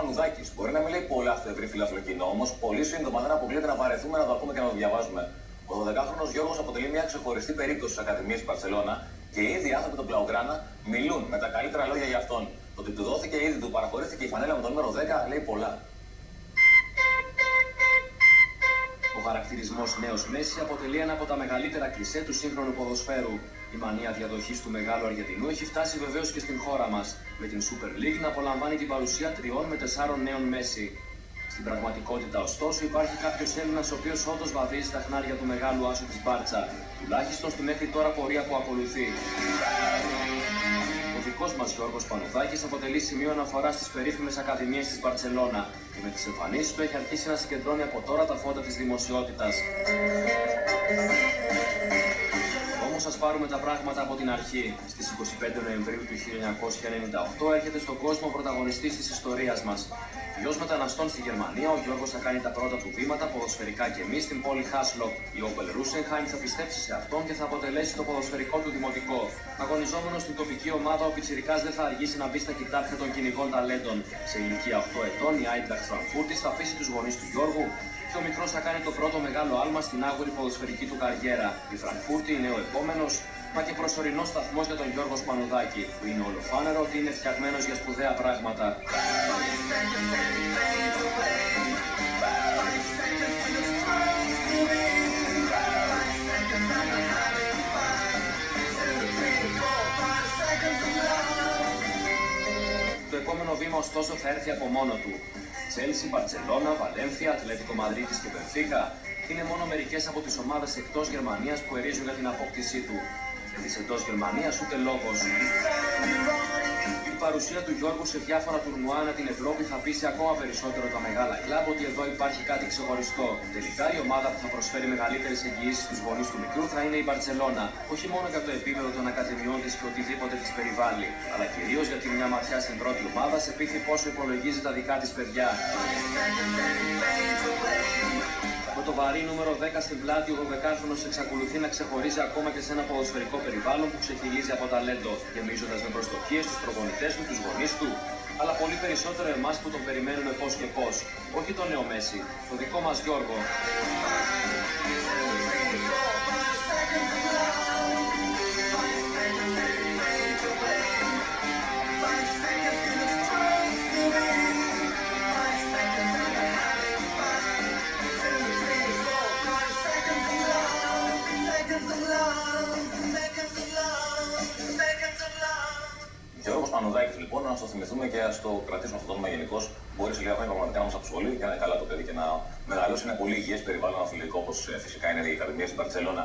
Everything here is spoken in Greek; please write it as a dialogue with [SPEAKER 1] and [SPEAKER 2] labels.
[SPEAKER 1] Πανουδάκης. Μπορεί να μην λέει πολλά στο ευρύ φιλάθλο κοινό, όμως πολύ σύντομα δεν αποκλείεται να παρεθούμε, να το ακούμε και να το διαβάζουμε. Ο 12χρονος Γιώργος αποτελεί μια ξεχωριστή περίπτωση της Ακαδημίας της Μπαρσελόνα και ήδη οι άνθρωποι του Blaugrana μιλούν με τα καλύτερα λόγια για αυτόν. Το ότι του δόθηκε ήδη, του παραχωρήθηκε η φανέλα με το νούμερο 10 λέει πολλά.
[SPEAKER 2] Ο χαρακτηρισμός νέος Μέση αποτελεί ένα από τα μεγαλύτερα κλισέ του σύγχρονου ποδοσφαίρου. Η μανία διαδοχής του μεγάλου Αργεντινού έχει φτάσει βεβαίως και στην χώρα μας, με την Super League να απολαμβάνει την παρουσία 3 με 4 νέων Μέση. Στην πραγματικότητα, ωστόσο, υπάρχει κάποιος Έλληνας ο οποίος όντως βαδίζει τα χνάρια του μεγάλου άσου της Μπάρτσα, τουλάχιστον στη μέχρι τώρα πορεία που ακολουθεί. Ο δικός μας Γιώργος Πανουδάκης αποτελεί σημείο αναφοράς στις περίφημες Ακαδημίες της Μπαρτσελώνα και με τις εμφανίσεις του έχει αρχίσει να συγκεντρώνει από τώρα τα φώτα της δημοσιότητας. Όμως ας πάρουμε τα πράγματα από την αρχή. Στις 25 Νοεμβρίου του 1998 έρχεται στον κόσμο ο πρωταγωνιστής της ιστορίας μας. Γιος μεταναστών στη Γερμανία, ο Γιώργος θα κάνει τα πρώτα του βήματα ποδοσφαιρικά και εμείς στην πόλη Χάσλοκ. Η Όπελ Ρούσενχάιμ θα πιστέψει σε αυτόν και θα αποτελέσει το ποδοσφαιρικό του δημοτικό. Αγωνιζόμενος στην τοπική ομάδα, ο πιτσιρικάς δεν θα αργήσει να μπει στα κοιτάπια των κυνηγών ταλέντων. Σε ηλικία 8 ετών, η Άιντραχτ Φραγκφούρτης θα πείσει τους γονείς του Γιώργου και ο μικρός θα κάνει το πρώτο μεγάλο άλμα στην άγουρη ποδοσφαιρική του καριέρα. Η Φραγκφούρτη είναι ο επόμενος, μα και προσωρινός σταθμός για τον Γιώργο Πανουδάκη, που είναι ολοφάνερο ότι είναι φτιαγμένος για σπουδαία πράγματα. Το επόμενο βήμα ωστόσο θα έρθει από μόνο του. Τσέλσι, Μπαρτσελώνα, Βαλένθια, Ατλέτικο Μαδρίτης και Μπενφίκα είναι μόνο μερικές από τις ομάδες εκτός Γερμανίας που ερίζουν για την απόκτησή του. Για τις εντός Γερμανίας ούτε λόγος. Η παρουσία του Γιώργου σε διάφορα τουρνουά ανά την Ευρώπη θα πείσει ακόμα περισσότερο τα μεγάλα κλαμπ ότι εδώ υπάρχει κάτι ξεχωριστό. Τελικά η ομάδα που θα προσφέρει μεγαλύτερες εγγυήσεις στους γονείς του μικρού θα είναι η Μπαρτσελώνα. Όχι μόνο για το επίπεδο των ακαδημιών της και οτιδήποτε της περιβάλλει, αλλά κυρίως γιατί μια ματιά στην πρώτη ομάδα σε πείθει πόσο υπολογίζει τα δικά της παιδιά. Με το βαρύ νούμερο 10 στην πλάτη, ο 12χρονος εξακολουθεί να ξεχωρίζει ακόμα και σε ένα ποδοσφαιρικό περιβάλλον που ξεχυλίζει από ταλέντο, γεμίζοντας με προσδοκίες τους προπονητές του, τους γονείς του, αλλά πολύ περισσότερο εμάς που τον περιμένουμε πώς και πώς. Όχι τον νέο Μέση, το δικό μας Γιώργο.
[SPEAKER 1] Γιώργος Πανουδάκης, λοιπόν, να το θυμηθούμε και να το κρατήσουμε αυτό το όνομα γενικώς. Μπορεί σε λίγα χρόνια πραγματικά να μας απασχολεί και να είναι καλά το παιδί και να μεγαλώσει ένα πολύ υγιές περιβάλλον αθλητικό, όπως φυσικά είναι η Ακαδημία της Μπαρτσελώνα.